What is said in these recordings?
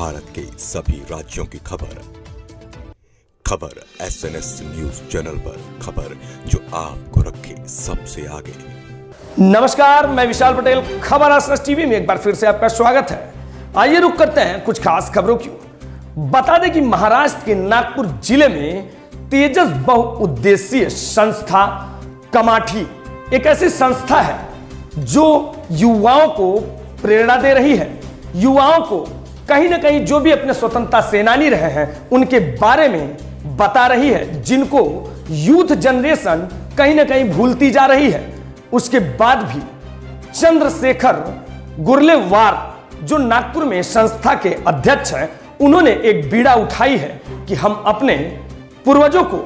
भारत के सभी राज्यों की खबर SNS न्यूज चैनल पर, खबर जो आपको रखे सबसे आगे। नमस्कार, मैं विशाल पटेल। खबर SNS टीवी में एक बार फिर से आपका स्वागत है। आइए रुक करते हैं कुछ खास खबरों की। बता दें कि महाराष्ट्र के नागपुर जिले में तेजस बहुउद्देशीय संस्था कमाठी एक ऐसी संस्था है जो युवाओं को प्रेरणा दे रही है। युवाओं को कहीं ना कहीं जो भी अपने स्वतंत्रता सेनानी रहे हैं उनके बारे में बता रही है, जिनको यूथ जनरेशन कहीं ना कहीं भूलती जा रही है। उसके बाद भी चंद्रशेखर गुर्लेवार जो नागपुर में संस्था के अध्यक्ष हैं, उन्होंने एक बीड़ा उठाई है कि हम अपने पूर्वजों को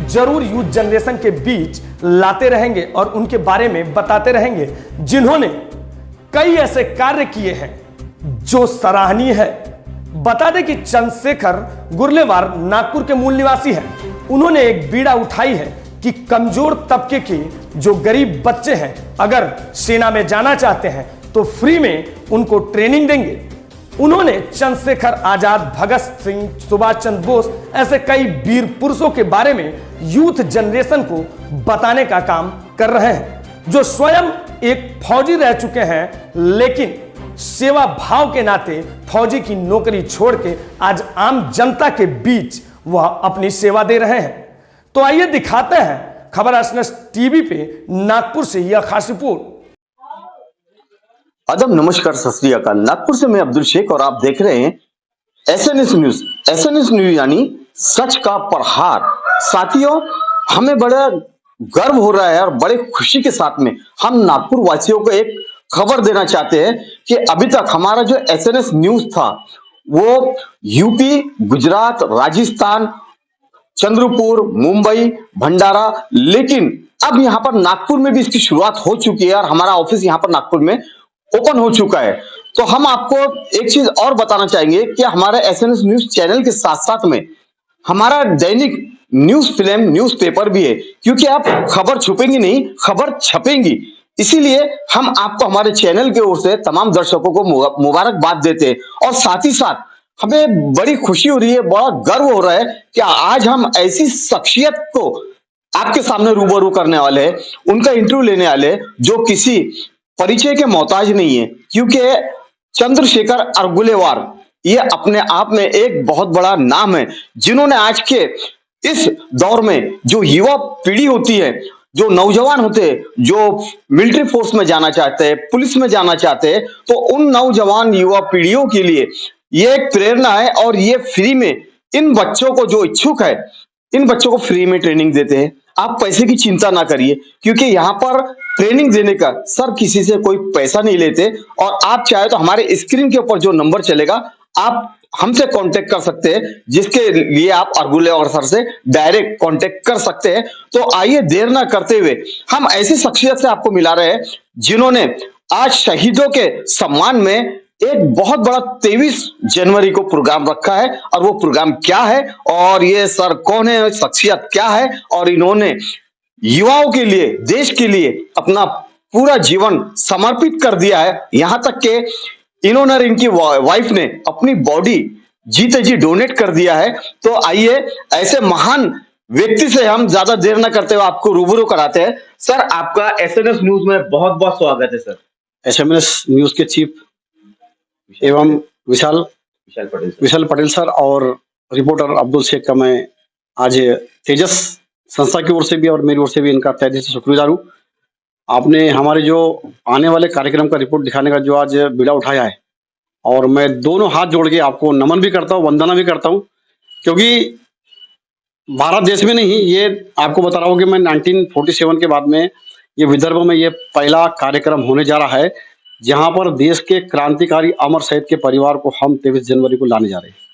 जरूर यूथ जनरेशन के बीच लाते रहेंगे और उनके बारे में बताते रहेंगे, जिन्होंने कई ऐसे कार्य किए हैं जो सराहनीय है। बता दें कि चंद्रशेखर गुर्लेवार नागपुर के मूल निवासी हैं। उन्होंने एक बीड़ा उठाई है कि कमजोर तबके के जो गरीब बच्चे हैं, अगर सेना में जाना चाहते हैं तो फ्री में उनको ट्रेनिंग देंगे। उन्होंने चंद्रशेखर आजाद, भगत सिंह, सुभाष चंद्र बोस ऐसे कई वीर पुरुषों के बारे में यूथ जनरेशन को बताने का काम कर रहे हैं, जो स्वयं एक फौजी रह चुके हैं, लेकिन सेवा भाव के नाते फौजी की नौकरी छोड़ के आज आम जनता के बीच वह अपनी सेवा दे रहे हैं। तो आइए दिखाते हैं खबर SNS टीवी पे नागपुर से यह खास रिपोर्ट। अदब नमस्कार, सत श्री अकाल। नागपुर से मैं अब्दुल शेख और आप देख रहे हैं SNS न्यूज। SNS न्यूज यानी सच का प्रहार। साथियों, हमें बड़ा गर्व हो रहा है और बड़े खुशी के साथ में हम नागपुर वासियों को एक खबर देना चाहते हैं कि अभी तक हमारा जो SNS न्यूज था वो यूपी, गुजरात, राजस्थान, चंद्रपुर, मुंबई, भंडारा, लेकिन अब यहाँ पर नागपुर में भी इसकी शुरुआत हो चुकी है और हमारा ऑफिस यहाँ पर नागपुर में ओपन हो चुका है। तो हम आपको एक चीज और बताना चाहेंगे कि हमारे SNS न्यूज चैनल के साथ साथ में हमारा दैनिक न्यूज फिल्म न्यूज़पेपर भी है, क्योंकि आप खबर छुपेंगी नहीं, खबर छपेंगी। इसीलिए हम आपको हमारे चैनल की ओर से तमाम दर्शकों को मुबारकबाद देते हैं और साथ ही साथ हमें बड़ी खुशी हो रही है, बड़ा गर्व हो रहा है कि आज हम ऐसी शख्सियत को आपके सामने रूबरू करने वाले हैं, उनका इंटरव्यू लेने वाले हैं जो किसी परिचय के मोहताज नहीं है, क्योंकि चंद्रशेखर गुर्लेवार ये अपने आप में एक बहुत बड़ा नाम है, जिन्होंने आज के इस दौर में जो युवा पीढ़ी होती है, जो नौजवान होते हैं, जो मिलिट्री फोर्स में जाना चाहते हैं, पुलिस में जाना चाहते हैं, तो उन नौजवान युवा पीढ़ियों के लिए ये एक प्रेरणा है और ये फ्री में इन बच्चों को जो इच्छुक है, इन बच्चों को फ्री में ट्रेनिंग देते हैं। आप पैसे की चिंता ना करिए, क्योंकि यहाँ पर ट्रेनिंग देने का सर किसी से कोई पैसा नहीं लेते और आप चाहे तो हमारे स्क्रीन के ऊपर जो नंबर चलेगा आप हमसे कांटेक्ट कर सकते हैं, जिसके लिए आप गुर्लेवार सर से डायरेक्ट कांटेक्ट कर सकते हैं। तो आइए देर ना करते हुए हम ऐसी शख्सियत से आपको मिला रहे हैं जिन्होंने आज शहीदों के सम्मान में एक बहुत बड़ा 23 जनवरी को प्रोग्राम रखा है। और वो प्रोग्राम क्या है और ये सर कौन है, शख्सियत क्या है, और इन्होंने युवाओं के लिए, देश के लिए अपना पूरा जीवन समर्पित कर दिया है। यहां तक के इन्होंने, इनकी वाइफ ने अपनी बॉडी जीते जी डोनेट कर दिया है। तो आइए ऐसे महान व्यक्ति से हम ज्यादा देर न करते हुए आपको रूबरू कराते हैं। सर, आपका SNS न्यूज में बहुत बहुत स्वागत है। सर, SMS न्यूज के चीफ एवं विशाल पटेल सर और रिपोर्टर अब्दुल शेख का मैं आज तेजस संस्था की ओर से भी और मेरी ओर से भी इनका तहे दिल से शुक्रगुजार हूँ। आपने हमारे जो आने वाले कार्यक्रम का रिपोर्ट दिखाने का जो आज बीड़ा उठाया है, और मैं दोनों हाथ जोड़ के आपको नमन भी करता हूँ, वंदना भी करता हूँ, क्योंकि भारत देश में नहीं, ये आपको बता रहा हूँ कि मैं 1947 के बाद में ये विदर्भ में ये पहला कार्यक्रम होने जा रहा है, जहां पर देश के क्रांतिकारी अमर शहीद के परिवार को हम 23 जनवरी को लाने जा रहे हैं।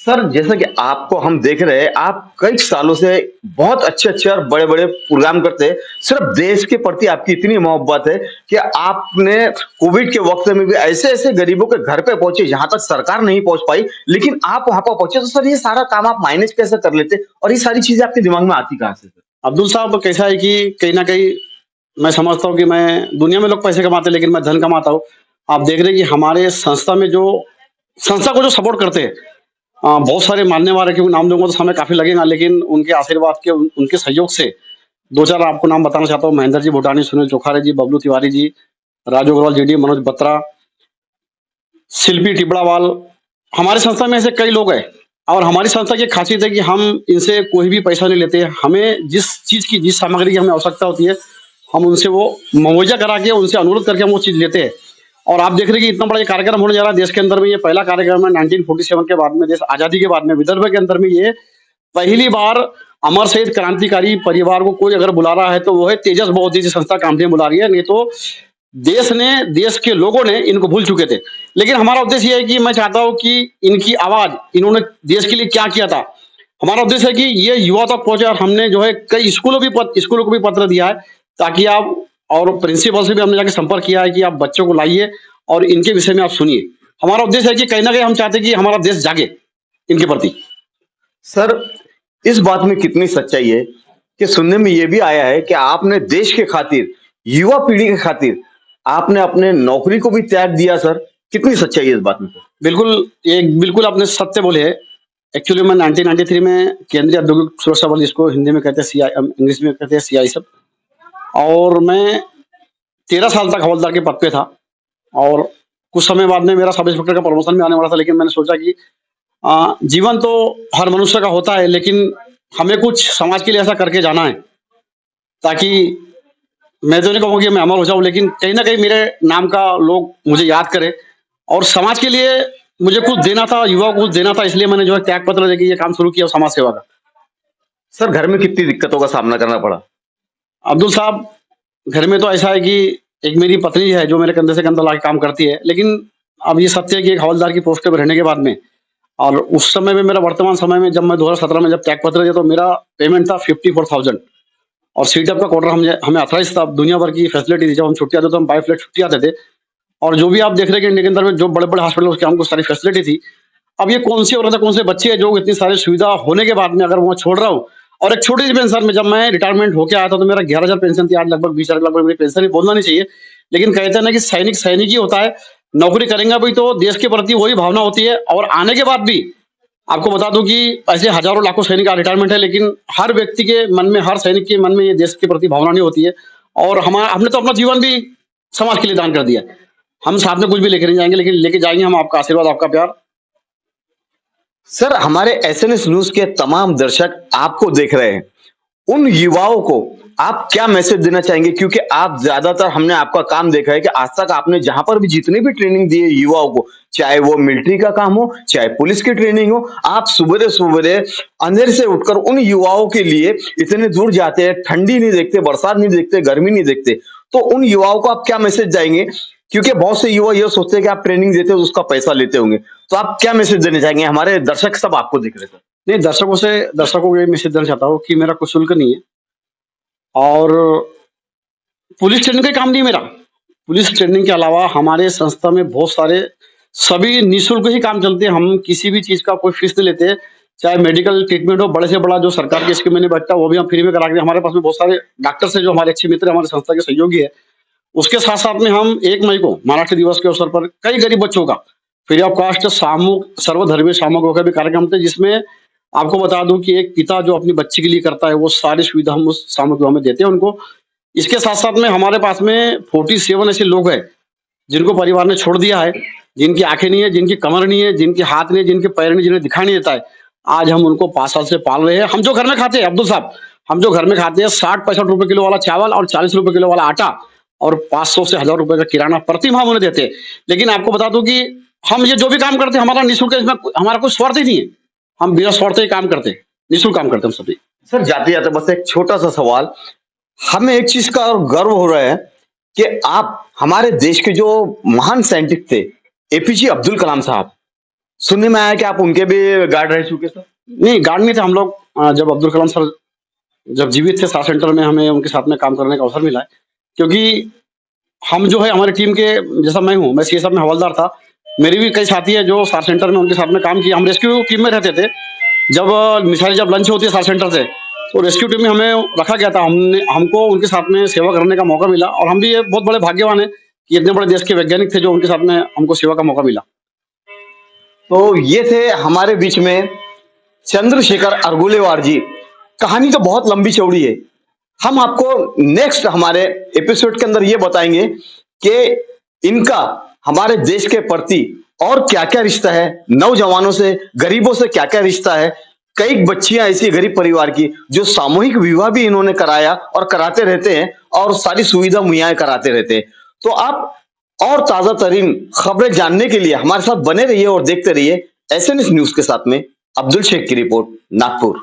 सर, जैसा कि आपको हम देख रहे हैं, आप कई सालों से बहुत अच्छे और बड़े बड़े प्रोग्राम करते हैं। सिर्फ देश के प्रति आपकी इतनी मोहब्बत है कि आपने कोविड के वक्त में भी ऐसे ऐसे गरीबों के घर पे पहुंचे जहां तक सरकार नहीं पहुंच पाई, लेकिन आप वहां पर पहुंचे। तो सर, ये सारा काम आप मैनेज कैसे कर लेते और ये सारी चीजें आपके दिमाग में आती कहां से? अब्दुल साहब, कैसा है कि कहीं ना कहीं मैं समझता हूँ कि मैं, दुनिया में लोग पैसे कमाते हैं लेकिन मैं धन कमाता हूँ। आप देख रहे हैं कि हमारे संस्था में जो संस्था को जो सपोर्ट करते हैं, बहुत सारे मानने वाले, क्योंकि नाम दूंगा तो समय काफी लगेगा, लेकिन उनके आशीर्वाद के उनके सहयोग से दो चार आपको नाम बताना चाहता हूँ। महेंद्र जी भूटानी, सुनील चोखारे जी, बबलू तिवारी जी, राजू अग्रवाल जीडी, मनोज बत्रा, शिल्पी टिबड़ावाल, हमारी संस्था में ऐसे कई लोग हैं। और हमारी संस्था की खासियत है कि हम इनसे कोई भी पैसा नहीं लेते। हमें जिस चीज की, जिस सामग्री की हमें आवश्यकता होती है, हम उनसे वो मुआवजा करा के, उनसे अनुरोध करके हम वो चीज लेते हैं। और आप देख रहे हैं कि इतना बड़ा ये कार्यक्रम होने जा रहा है देश के अंदर में। ये पहला कार्यक्रम है 1947 के बाद में, देश आजादी के बाद में विदर्भ के अंदर में ये पहली बार अमर शहीद क्रांतिकारी परिवार को कोई अगर बुला रहा है तो वो है तेजस बौद्ध जी संस्था कामधेनु बुला रही है। नहीं तो देश के लोगों ने इनको भूल चुके थे। लेकिन हमारा उद्देश्य ये है कि मैं चाहता हूं कि इनकी आवाज, इन्होंने देश के लिए क्या किया था, हमारा उद्देश्य है कि ये युवा तक पहुंचे। और हमने जो है कई स्कूलों को भी पत्र दिया है, ताकि आप, और प्रिंसिपल से भी हमने जाके संपर्क किया है कि आप बच्चों को लाइए और इनके विषय में आप सुनिए। हमारा उद्देश्य है कि कहीं ना कहीं हम चाहते हैं कि हमारा देश जागे इनके प्रति। सर, इस बात में कितनी सच्चाई है कि सुनने में यह भी आया है कि आपने देश के खातिर, युवा पीढ़ी के खातिर आपने अपने नौकरी को भी त्याग दिया। सर, कितनी सच्चाई है इस बात में? बिल्कुल आपने सत्य बोले है। एक्चुअली मैं 1993 में केंद्रीय औद्योगिक सुरक्षा बल, जिसको हिंदी में कहते हैं सीआई, इंग्लिश में कहते हैं सीआई सब, और मैं 13 साल तक हवलदार के पद पे था। और कुछ समय बाद में मेरा सब इंस्पेक्टर का प्रमोशन भी आने वाला था। लेकिन मैंने सोचा कि जीवन तो हर मनुष्य का होता है, लेकिन हमें कुछ समाज के लिए ऐसा करके जाना है, ताकि मैं तो नहीं कहूँगा कि मैं अमर हो जाऊं, लेकिन कहीं ना कहीं मेरे नाम का लोग मुझे याद करें। और समाज के लिए मुझे कुछ देना था, युवा को कुछ देना था, इसलिए मैंने जो है त्याग पत्र लेके ये काम शुरू किया समाज सेवा का। सर, घर में कितनी दिक्कतों का सामना करना पड़ा? अब्दुल साहब, घर में तो ऐसा है कि एक मेरी पत्नी है जो मेरे कंधे से कंधा लाके काम करती है। लेकिन अब ये सत्य है कि एक हवलदार की पोस्ट पे रहने के बाद में, और उस समय में, मेरा वर्तमान समय में, जब मैं 2017 में जब त्याग पत्र दिया तो मेरा पेमेंट था 54,000, और सीटअप का क्वार्टर हमें अथराइज था। दुनिया भर की फैसिलिटी थी। जब हम छुट्टी आते तो हम बाय फ्लाइट छुट्टी आते थे। और जो भी आप देख रहे हैं कि इंडिया के अंदर में जो बड़े बड़े हॉस्पिटल, उसके हमको सारी फैसिलिटी थी। अब ये कौन सी औरत है, कौन से बच्चे हैं जो इतनी सारी सुविधा होने के बाद में अगर वहाँ छोड़ रहा हूँ। और एक छोटी सी पेंशन में, जब मैं रिटायरमेंट होकर आया था तो मेरा 11,000 पेंशन थी। आज लगभग 20,000 लगभग मेरी पेंशन ही, बोलना नहीं चाहिए, लेकिन कहते हैं ना कि सैनिक ही होता है। नौकरी करेंगे भी तो देश के प्रति वही भावना होती है। और आने के बाद भी आपको बता दूं कि ऐसे हजारों लाखों सैनिक का रिटायरमेंट है, लेकिन हर व्यक्ति के मन में, हर सैनिक के मन में ये देश के प्रति भावना नहीं होती है। और हमने तो अपना जीवन भी समाज के लिए दान कर दिया। हम साथ में कुछ भी लेकर नहीं जाएंगे, लेकिन लेके जाएंगे हम आपका आशीर्वाद, आपका प्यार। सर, हमारे एसएनएस न्यूज के तमाम दर्शक आपको देख रहे हैं, उन युवाओं को आप क्या मैसेज देना चाहेंगे? क्योंकि आप ज्यादातर, हमने आपका काम देखा है कि आज तक आपने जहां पर भी जितनी भी ट्रेनिंग दी है युवाओं को, चाहे वो मिलिट्री का काम हो, चाहे पुलिस की ट्रेनिंग हो, आप सुबह अंधेरे से उठकर उन युवाओं के लिए इतने दूर जाते हैं। ठंडी नहीं देखते, बरसात नहीं देखते, गर्मी नहीं देखते, तो उन युवाओं को आप क्या मैसेज देंगे? क्योंकि बहुत से युवा ये सोचते हैं कि आप ट्रेनिंग देते हो तो उसका पैसा लेते होंगे, तो आप क्या मैसेज देना चाहेंगे? हमारे दर्शक सब आपको देख रहे थे। नहीं, दर्शकों को ये मैसेज देना चाहता हूँ कि मेरा कुछ शुल्क नहीं है, और पुलिस ट्रेनिंग का काम नहीं है मेरा। पुलिस ट्रेनिंग के अलावा हमारे संस्था में बहुत सारे, सभी निःशुल्क ही काम चलते हैं। हम किसी भी चीज का कोई फीस नहीं लेते। चाहे मेडिकल ट्रीटमेंट हो, बड़े से बड़ा जो सरकार की स्कीम में बैठता है वो भी हम फ्री में करा के, हमारे पास में बहुत सारे डॉक्टर से जो हमारे अच्छे मित्र, हमारे संस्था के सहयोगी है। उसके साथ साथ में हम 1 मई को महाराष्ट्र दिवस के अवसर पर कई गरीब बच्चों का फ्री ऑफ कास्ट सर्वधर्मीय सामूहिक का भी कार्यक्रम थे, जिसमें आपको बता दूं कि एक पिता जो अपनी बच्ची के लिए करता है, वो सारी सुविधा हम उस सामूहिक में देते हैं उनको। इसके साथ साथ में हमारे पास में 47 ऐसे लोग हैं जिनको परिवार ने छोड़ दिया है, जिनकी आंखें नहीं है, जिनकी कमर नहीं है, जिनके हाथ नहीं है, जिनके पैर नहीं, जिन्हें दिखाई नहीं देता है। आज हम उनको 5 साल से पाल रहे हैं। हम जो घर में खाते हैं अब्दुल साहब, हम जो घर में खाते हैं 60-65 रुपए किलो वाला चावल और 40 रुपए किलो वाला आटा और 500 से 1000 रुपए का किराना प्रति माह उन्हें देते हैं। लेकिन आपको बता दूं कि हम ये जो भी काम करते हैं हमारा निःशुल्क है, इसमें हमारा कोई स्वार्थ ही नहीं है। हम बिना स्वार्थ ही काम करते हैं, निःशुल्क काम करते हैं हम सभी। सर, जाते जाते बस एक छोटा सा सवाल, हमें एक चीज का गर्व हो रहा है कि आप हमारे देश के जो महान साइंटिस्ट थे, एपीजे अब्दुल कलाम साहब, सुनने में आया कि आप उनके भी गार्ड रह चुके। सर, नहीं, गार्ड नहीं थे हम लोग। जब अब्दुल कलाम सर जब जीवित थे, सार सेंटर में हमें उनके साथ में काम करने का अवसर मिला है। क्योंकि हम जो है हमारी टीम के, जैसा मैं हूँ, मैं सीएसएफ में हवलदार था, मेरी भी कई साथी है जो सार सेंटर में उनके साथ में काम किया। हम रेस्क्यू टीम में रहते थे। जब मिसाइल जब लंच होती है सार सेंटर से, तो रेस्क्यू टीम में हमें रखा गया था। हमको उनके साथ में सेवा करने का मौका मिला, और हम भी ये बहुत बड़े भाग्यवान है कि इतने बड़े देश के वैज्ञानिक थे जो उनके साथ में हमको सेवा का मौका मिला। तो ये थे हमारे बीच में चंद्रशेखर अरगुलेवार जी। कहानी तो बहुत लंबी चौड़ी है, हम आपको नेक्स्ट हमारे एपिसोड के अंदर ये बताएंगे कि इनका हमारे देश के प्रति और क्या क्या रिश्ता है, नौजवानों से, गरीबों से क्या क्या रिश्ता है। कई बच्चियां ऐसी गरीब परिवार की जो सामूहिक विवाह भी इन्होंने कराया और कराते रहते हैं और सारी सुविधा मुहैया कराते रहते हैं। तो आप और ताजा तरीन खबरें जानने के लिए हमारे साथ बने रहिए और देखते रहिए एसएनएस न्यूज के साथ में अब्दुल शेख की रिपोर्ट, नागपुर।